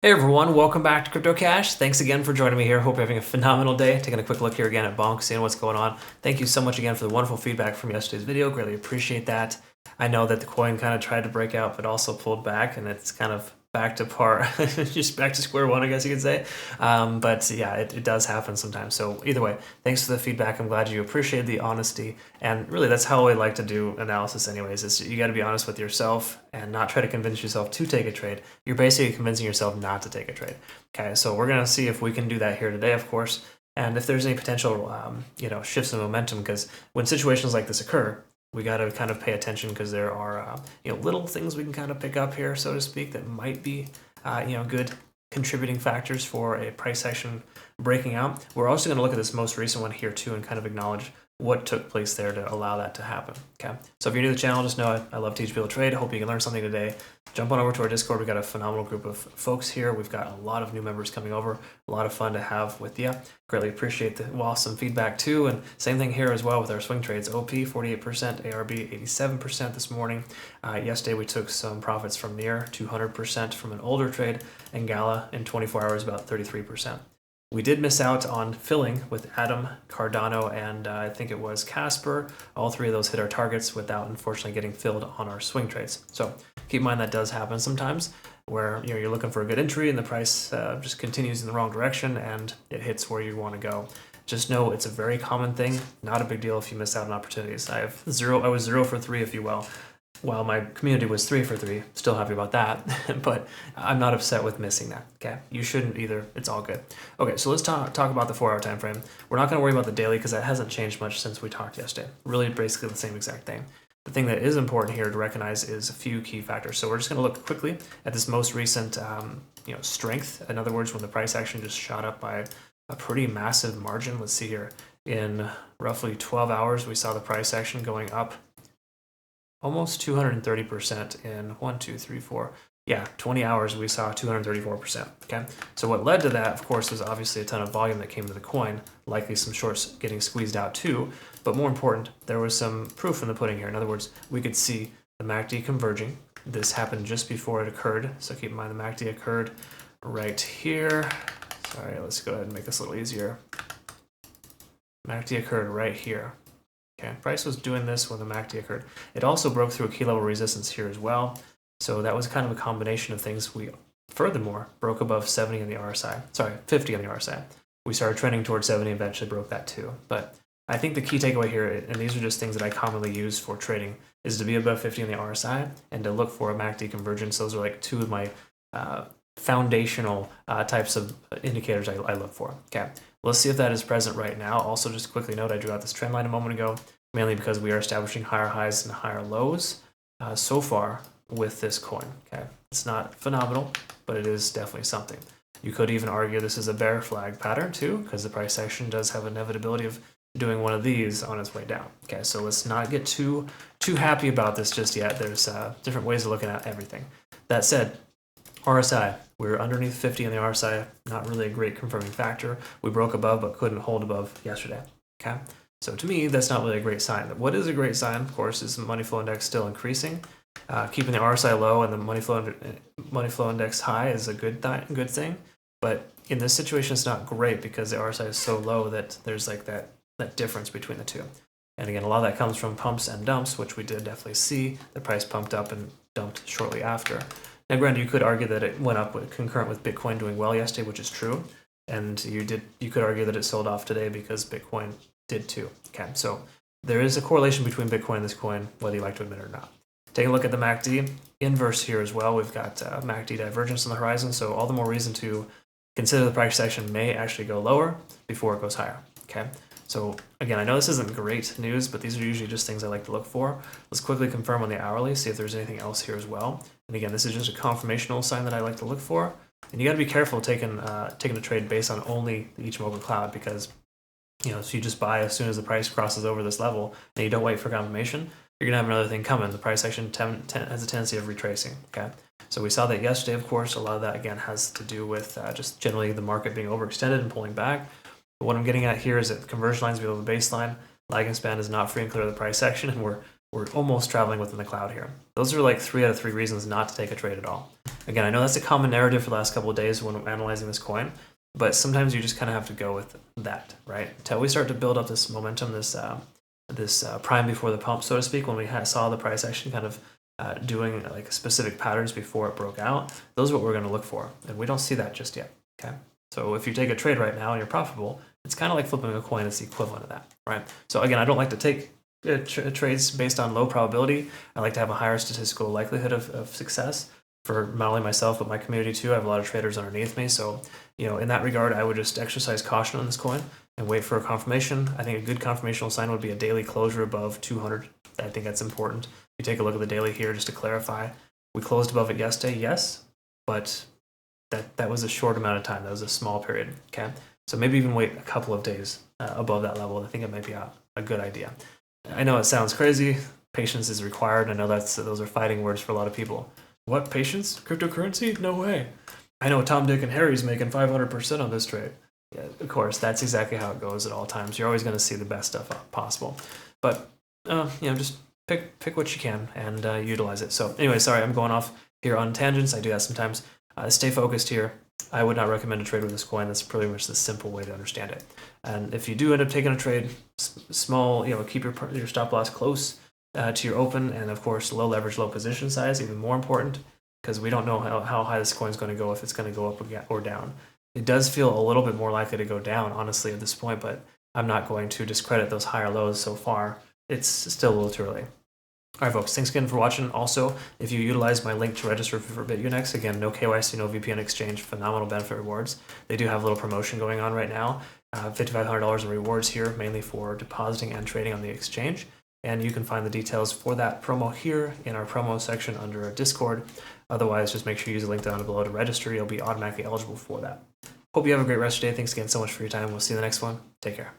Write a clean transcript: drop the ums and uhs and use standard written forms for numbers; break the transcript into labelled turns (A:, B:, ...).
A: Hey everyone, welcome back to Crypto Cash. Thanks again for joining me here. Hope you're having a phenomenal day. Taking a quick look here again at BONK, seeing what's going on. Thank you so much again for the wonderful feedback from yesterday's video. Greatly appreciate that. I know that the coin kind of tried to break out, but also pulled back, and it's kind of back to par, just back to square one, I guess you could say. But yeah, it does happen sometimes. So either way, thanks for the feedback. I'm glad you appreciate the honesty. And really, that's how I like to do analysis anyways, is you got to be honest with yourself and not try to convince yourself to take a trade. You're basically convincing yourself not to take a trade. Okay, so we're going to see if we can do that here today, of course. And if there's any potential, shifts in momentum, because when situations like this occur, we got to kind of pay attention because there are, little things we can kind of pick up here, so to speak, that might be, good contributing factors for a price action breaking out. We're also going to look at this most recent one here too and kind of acknowledge what took place there to allow that to happen. Okay, so if you're new to the channel, just know I love to teach people to trade. I hope you can learn something today. Jump on over to our Discord. We've got a phenomenal group of folks here. We've got a lot of new members coming over. A lot of fun to have with you. Greatly appreciate the awesome feedback too. And same thing here as well with our swing trades. OP 48%, ARB 87% this morning. Yesterday we took some profits from near 200% from an older trade, and Gala in 24 hours about 33%. We did miss out on filling with Adam, Cardano, and I think it was Casper. All three of those hit our targets without unfortunately getting filled on our swing trades. So keep in mind that does happen sometimes, where you're looking for a good entry and the price just continues in the wrong direction and it hits where you want to go. Just know it's a very common thing, not a big deal if you miss out on opportunities. I was 0 for 3, if you will. While my community was 3 for 3, still happy about that, but I'm not upset with missing that, okay? You shouldn't either, it's all good. Okay, so let's talk about the 4-hour time frame. We're not gonna worry about the daily because that hasn't changed much since we talked yesterday. Really basically the same exact thing. The thing that is important here to recognize is a few key factors. So we're just gonna look quickly at this most recent strength. In other words, when the price action just shot up by a pretty massive margin. Let's see here. In roughly 12 hours, we saw the price action going up almost 230% in 20 hours. We saw 234%. Okay, so what led to that, of course, was obviously a ton of volume that came to the coin, likely some shorts getting squeezed out too. But more important, there was some proof in the pudding here. In other words, we could see the MACD converging. This happened just before it occurred, so keep in mind the MACD occurred right here. Sorry, let's go ahead and make this a little easier. MACD occurred right here. Okay, price was doing this when the MACD occurred. It also broke through a key level resistance here as well. So that was kind of a combination of things. We furthermore broke above 70 on the RSI. Sorry, 50 on the RSI. We started trending towards 70, eventually broke that too. But I think the key takeaway here, and these are just things that I commonly use for trading, is to be above 50 on the RSI and to look for a MACD convergence. Those are like two of my foundational types of indicators I look for. Okay, let's see if that is present right now. Also, just quickly note, I drew out this trend line a moment ago, mainly because we are establishing higher highs and higher lows so far with this coin. Okay, it's not phenomenal, but it is definitely something. You could even argue this is a bear flag pattern too, because the price action does have an inevitability of doing one of these on its way down. Okay, so let's not get too happy about this just yet. There's different ways of looking at everything. That said, RSI, we were underneath 50 on the RSI, not really a great confirming factor. We broke above but couldn't hold above yesterday. Okay, so to me, that's not really a great sign. What is a great sign, of course, is the money flow index still increasing. Keeping the RSI low and the money flow index high is a good thing. But in this situation, it's not great because the RSI is so low that there's like that difference between the two. And again, a lot of that comes from pumps and dumps, which we did definitely see. The price pumped up and dumped shortly after. Now, granted, you could argue that it went up concurrent with Bitcoin doing well yesterday, which is true. And you could argue that it sold off today because Bitcoin did too. Okay, so there is a correlation between Bitcoin and this coin, whether you like to admit it or not. Take a look at the MACD inverse here as well. We've got MACD divergence on the horizon, so all the more reason to consider the price action may actually go lower before it goes higher. Okay, so again, I know this isn't great news, but these are usually just things I like to look for. Let's quickly confirm on the hourly, see if there's anything else here as well. And again, this is just a confirmational sign that I like to look for. And you got to be careful taking a trade based on only the Ichimoku cloud, because if you just buy as soon as the price crosses over this level and you don't wait for confirmation, you're gonna have another thing coming. The price action has a tendency of retracing. Okay, so we saw that yesterday. Of course, a lot of that again has to do with just generally the market being overextended and pulling back. But what I'm getting at here is that the conversion lines below the baseline, lagging span is not free and clear of the price action, and we're we're almost traveling within the cloud here. Those are like 3 out of 3 reasons not to take a trade at all. Again, I know that's a common narrative for the last couple of days when I'm analyzing this coin, but sometimes you just kind of have to go with that, right? Until we start to build up this momentum, this prime before the pump, so to speak, when we saw the price action kind of doing like specific patterns before it broke out, those are what we're going to look for, and we don't see that just yet. Okay, so if you take a trade right now and you're profitable, it's kind of like flipping a coin. It's the equivalent of that, right? So again, I don't like to take trades based on low probability. I like to have a higher statistical likelihood of success for not only myself but my community too. I have a lot of traders underneath me, so in that regard, I would just exercise caution on this coin and wait for a confirmation. I think a good confirmational sign would be a daily closure above 200. I think that's important. You take a look at the daily here just to clarify. We closed above it yesterday, yes, but that was a short amount of time. That was a small period. Okay, so maybe even wait a couple of days above that level. I think it might be a good idea. I know it sounds crazy. Patience is required. I know those are fighting words for a lot of people. What, patience? Cryptocurrency? No way. I know Tom, Dick, and Harry's making 500% on this trade. Yeah, of course, that's exactly how it goes at all times. You're always going to see the best stuff possible. But, just pick what you can and utilize it. So anyway, sorry, I'm going off here on tangents. I do that sometimes. Stay focused here. I would not recommend a trade with this coin. That's pretty much the simple way to understand it. And if you do end up taking a trade, small, keep your stop loss close to your open, and of course, low leverage, low position size, even more important, because we don't know how high this coin is going to go, if it's going to go up or down. It does feel a little bit more likely to go down, honestly, at this point, but I'm not going to discredit those higher lows so far. It's still a little too early. All right, folks, thanks again for watching. Also, if you utilize my link to register for Bitunix, again, no KYC, no VPN exchange, phenomenal benefit rewards. They do have a little promotion going on right now, $5,500 in rewards here, mainly for depositing and trading on the exchange. And you can find the details for that promo here in our promo section under our Discord. Otherwise, just make sure you use the link down below to register. You'll be automatically eligible for that. Hope you have a great rest of your day. Thanks again so much for your time. We'll see you in the next one. Take care.